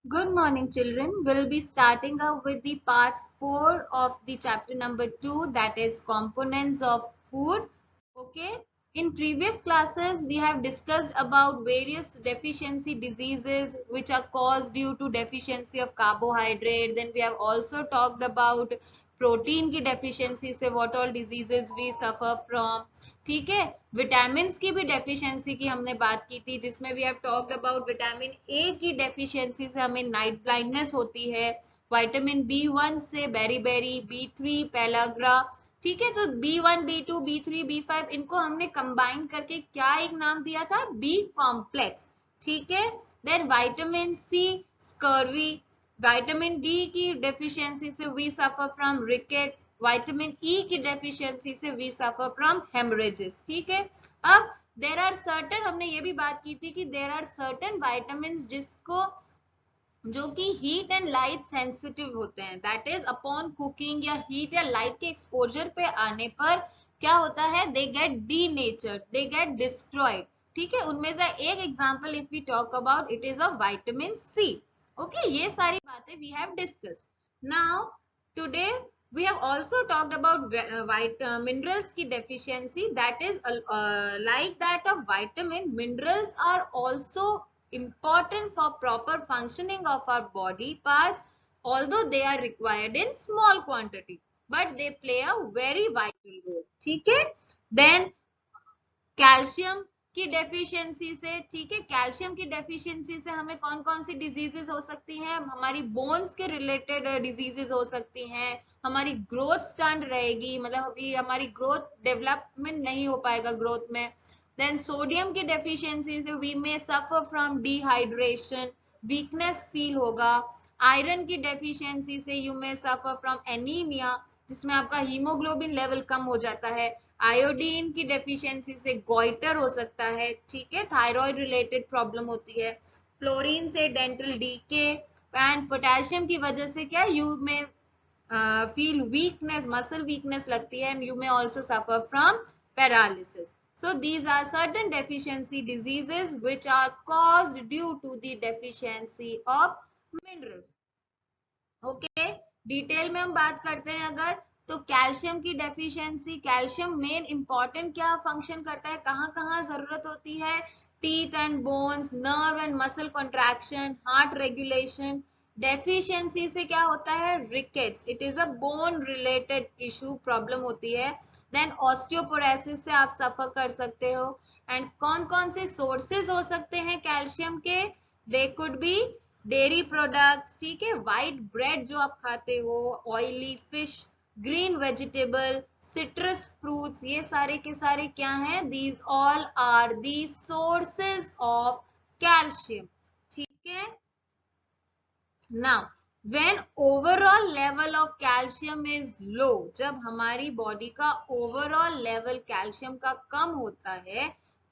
Good morning, children. We'll be starting up with the part 4 of the chapter number 2, that is components of food. Okay. In previous classes, we have discussed about various deficiency diseases which are caused due to deficiency of carbohydrate. Then we have also talked about protein की deficiency से what all diseases we suffer from. ठीक है, vitamin की भी deficiency की हमने बात की थी, जिसमें we have talked about vitamin A की डेफिशिएंसी से हमें नाइट ब्लाइंडनेस होती है, विटामिन बी 1 से बेरीबेरी, बी 3 पेलाग्रा। ठीक है, तो बी 1 बी 2 बी 3 बी 5 इनको हमने कंबाइन करके क्या एक नाम दिया था, बी कॉम्प्लेक्स। ठीक है, then vitamin C scurvy, vitamin D की डेफिशिएंसी से we suffer from ricket, vitamin E की डेफिशिएंसी से वी सफर फ्रॉम हेमरेजेस। ठीक है, अब देर आर सर्टन, हमने ये भी बात की थी कि देर आर सर्टन विटामिन जिसको जो कि हीट एंड लाइट सेंसिटिव होते हैं, दैट इज अपॉन कुकिंग या हीट या लाइट के एक्सपोजर पे आने पर क्या होता है, they get denatured, they get destroyed. ठीक है, उनमें से एक example if we talk about it is of vitamin C. Okay, ये सारी बातें we have discussed. Now today we have also talked about minerals की deficiency, that is like that of vitamin, minerals are also important for proper functioning of our body parts, although they are required in small quantity, but they play a very vital role. ठीक है, then calcium की deficiency से, ठीक है, calcium की deficiency से हमें कौन कौन सी डिजीजेस हो सकती हैं, हमारी बोन्स के रिलेटेड डिजीजेस हो सकती हैं, हमारी ग्रोथ स्टंट रहेगी, मतलब अभी हमारी ग्रोथ डेवलपमेंट नहीं हो पाएगा ग्रोथ में। देन सोडियम की डेफिशिएंसी से we may suffer from dehydration, weakness feel होगा। आयरन की डेफिशिएंसी से you may suffer from anaemia, जिसमें आपका हीमोग्लोबिन लेवल कम हो जाता है। आयोडीन की डेफिशिएंसी से गोइटर हो सकता है, ठीक है, थायराइड रिलेटेड प्रॉब्लम होती है। फ्लोरीन से डेंटल डीके, एंड पोटेशियम की वजह से क्या, यू में फील वीकनेस, मसल वीकनेस लगती है, एंड यू में also suffer from paralysis. So these are certain deficiency diseases which are caused due to the deficiency of minerals. Okay, detail में हम बात करते हैं अगर, तो कैल्शियम की डेफिशिएंसी, कैल्शियम मेन इंपॉर्टेंट क्या फंक्शन करता है, कहाँ कहाँ जरूरत होती है, teeth and bones, nerve and muscle contraction, heart regulation. Deficiency से क्या होता है, rickets, it is a bone related issue, problem होती है। देन ऑस्टियोपोरोसिस से आप सफर कर सकते हो। एंड कौन कौन से सोर्सेज हो सकते हैं कैल्शियम के, they could be dairy products, ठीक है, व्हाइट ब्रेड जो आप खाते हो, oily fish, green vegetable, citrus fruits, ये सारे के सारे क्या हैं, these all are the sources of calcium. ठीक है, now when overall level of calcium is low, जब हमारी बॉडी का ओवरऑल लेवल कैल्शियम का कम होता है,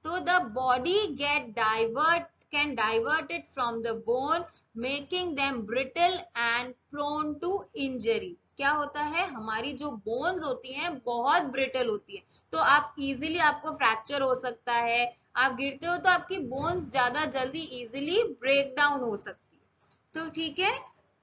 तो the body get divert can divert it from the bone, making them brittle and prone to injury. क्या होता है, हमारी जो बोन्स होती हैं बहुत ब्रिटल होती है, तो आप इजीली, आपको फ्रैक्चर हो सकता है, आप गिरते हो तो आपकी बोन्स ज्यादा जल्दी इजीली ब्रेक डाउन हो सकती है। तो ठीक है,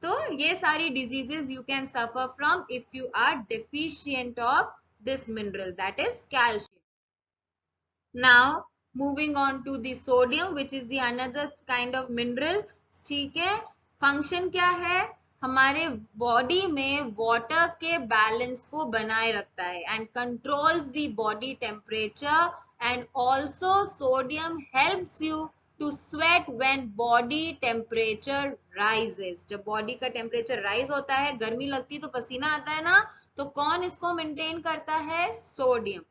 तो ये सारी diseases you can suffer from if you are deficient of this mineral, that is calcium. Now moving on to the sodium which is the another kind of mineral. ठीक है, फंक्शन क्या है, हमारे बॉडी में वाटर के balance को बनाए रखता है and controls the body temperature, and also sodium helps you to sweat when body temperature rises. जब बॉडी का टेम्परेचर राइज होता है, गर्मी लगती है तो पसीना आता है ना, तो कौन इसको मेंटेन करता है, सोडियम।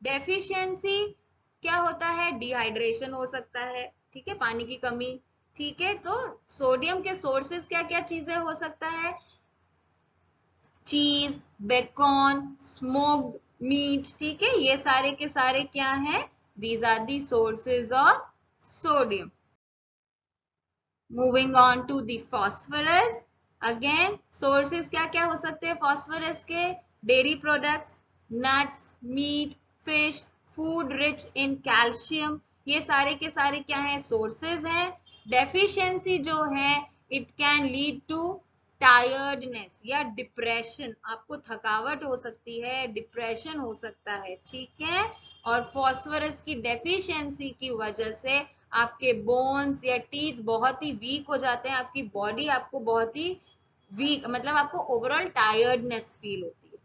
डेफिशिएंसी क्या होता है, डिहाइड्रेशन हो सकता है, ठीक है, पानी की कमी। ठीक है, तो सोडियम के सोर्सेस क्या क्या चीजें हो सकता है, चीज, बेकॉन, स्मोक्ड मीट, ठीक है, ये सारे के सारे क्या है, these are the sources of sodium. Moving on to the phosphorus, again sources क्या क्या हो सकते हैं फॉस्फोरस के, dairy products, nuts, meat, fish, food rich in calcium, ये सारे के सारे क्या है, सोर्सेज हैं। डेफिशिएंसी जो है, it can lead to tiredness या डिप्रेशन, आपको थकावट हो सकती है, डिप्रेशन हो सकता है, ठीक है। और फॉस्फोरस की डेफिशिएंसी की वजह से आपके बोन्स या टीथ बहुत ही वीक हो जाते हैं, आपकी बॉडी आपको बहुत ही वीक, मतलब आपको ओवरऑल टायर्डनेस फील होती है।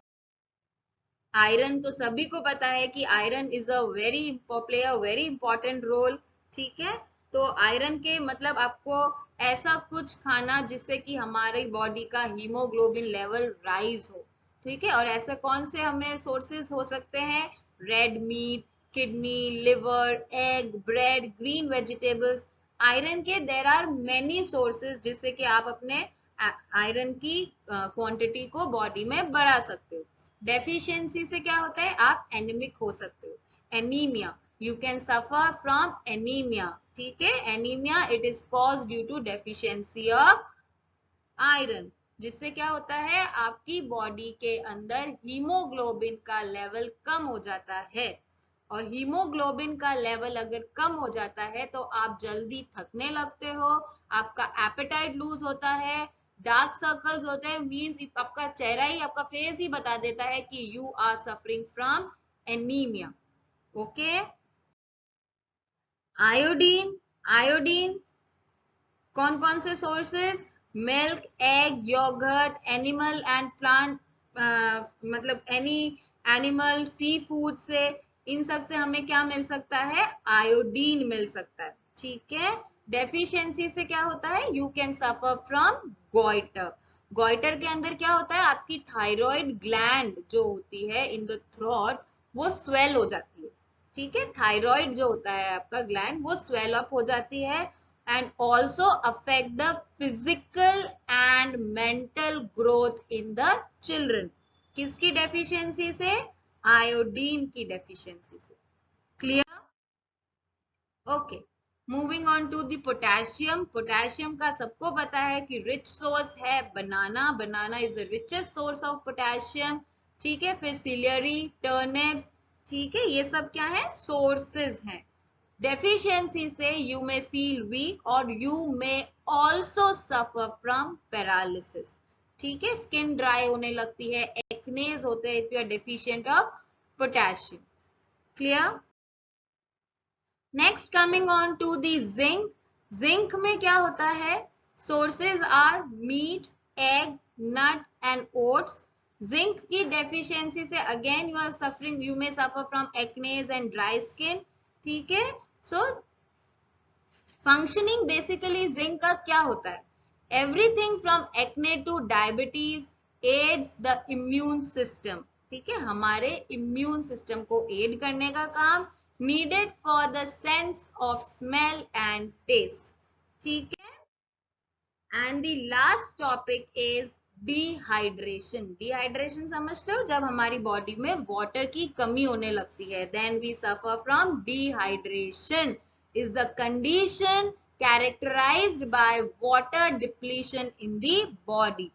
आयरन तो सभी को पता है कि iron is a very play a very important role, ठीक है। तो आयरन के मतलब आपको ऐसा कुछ खाना जिससे कि हमारी बॉडी का हीमोग्लोबिन लेवल राइज हो, ठीक है। और ऐसे कौन से हमें सोर्सेस हो सकते हैं, red meat, kidney, liver, egg, bread, green vegetables. Iron के देर आर मेनी सोर्सेस जिससे कि आप अपने आयरन की क्वांटिटी को बॉडी में बढ़ा सकते हो। डेफिशिएंसी से क्या होता है, आप एनीमिक हो सकते हो, anaemia, you can suffer from anaemia, ठीक है। Anaemia it is cause due to deficiency of iron, जिससे क्या होता है, आपकी बॉडी के अंदर हीमोग्लोबिन का लेवल कम हो जाता है। और हीमोग्लोबिन का लेवल अगर कम हो जाता है तो आप जल्दी थकने लगते हो, आपका एपेटाइट लूज होता है, डार्क सर्कल्स होते हैं, मींस आपका चेहरा ही, आपका फेस ही बता देता है कि you are suffering from anaemia, okay. Iodine, iodine कौन कौन से sources, milk, egg, yogurt, animal and plant, मतलब एनी एनिमल, सी फूड से, इन सब से हमें क्या मिल सकता है, आयोडीन मिल सकता है, ठीक है। डेफिशिएंसी से क्या होता है, you can suffer from goitre. Goitre के अंदर क्या होता है, आपकी थायराइड ग्लैंड जो होती है इन द थ्रोट वो स्वेल हो जाती है, ठीक है। थायराइड जो होता है आपका ग्लैंड वो स्वेल अप हो जाती है and also affect the physical and mental growth in the children। किसकी डेफिशिएंसी से, आयोडीन की डेफिशिएंसी से, clear, okay. Moving on to the potassium, potassium का सबको पता है कि रिच सोर्स है banana, banana is the richest source of potassium, ठीक है। फिर सिलियरी, टर्निप्स, ठीक है, ये सब क्या है, सोर्सेज हैं। डेफिशिएंसी से यू मे फील वीक और you may also suffer from paralysis, ठीक है। स्किन ड्राई होने लगती है, एक्नेज होते हैं if you are deficient of potassium, clear. Next coming on to the zinc, zinc में क्या होता है, sources are meat, egg, nut and oats. Zinc की डेफिशिएंसी से again you are suffering, you may suffer from acnes and dry skin, ठीक है। सो functioning basically zinc का क्या होता है, everything from acne to diabetes aids the immune system, ठीक है, हमारे इम्यून सिस्टम को एड करने का काम, needed for the sense of smell and taste, ठीक है। And the last topic is dehydration. Dehydration समझते हो, जब हमारी बॉडी में वाटर की कमी होने लगती है, then we suffer from dehydration is the condition characterized by water depletion in the body.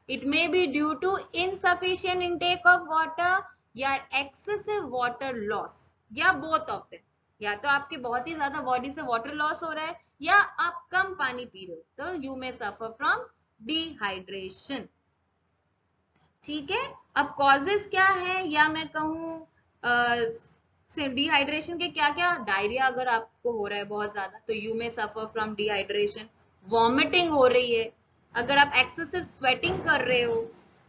It may be due to insufficient intake of water या excessive water loss या both of them। या तो आपके बहुत ही ज्यादा बॉडी से water loss हो रहा है या आप कम पानी पी रहे हो, तो you may suffer from dehydration, ठीक है। अब कॉजेस क्या है, या मैं कहूँ डिहाइड्रेशन के क्या क्या, डायरिया अगर आपको हो रहा है बहुत ज्यादा तो you may suffer from dehydration, vomiting हो रही है, अगर आप एक्सेसिव स्वेटिंग कर रहे हो,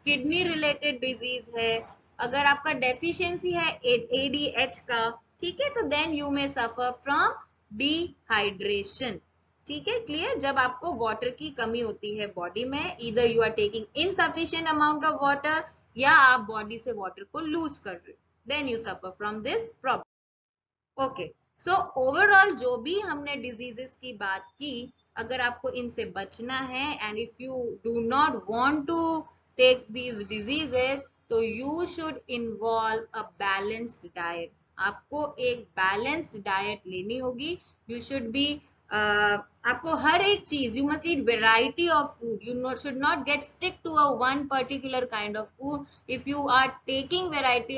किडनी रिलेटेड डिजीज है, अगर आपका डेफिशिएंसी है एडीएच का, ठीक है, तो then you may suffer from dehydration, ठीक है, क्लियर। जब आपको वाटर की कमी होती है बॉडी में, इधर you are taking insufficient amount of water या आप बॉडी से वाटर को लूज कर रहे हो, then you suffer from this problem, okay. So overall जो भी हमने डिजीजेस की बात की, अगर आपको इनसे बचना है and if you do not want to take these diseases, तो you should involve a balanced diet, आपको एक बैलेंस्ड डाइट लेनी होगी, यू शुड बी आपको हर एक चीज, you must eat variety of food, you should not get stick to a one particular kind of food, if you are taking variety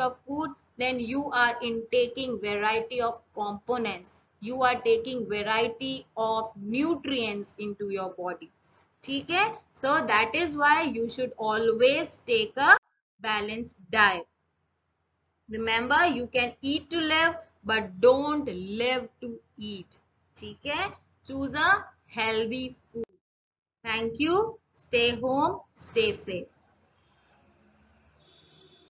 of food then you are intaking variety of components, you are taking variety of nutrients into your body. ठीक है? So that is why you should always take a balanced diet. Remember, you can eat to live, but don't live to eat. ठीक है? Choose a healthy food. Thank you. Stay home, stay safe.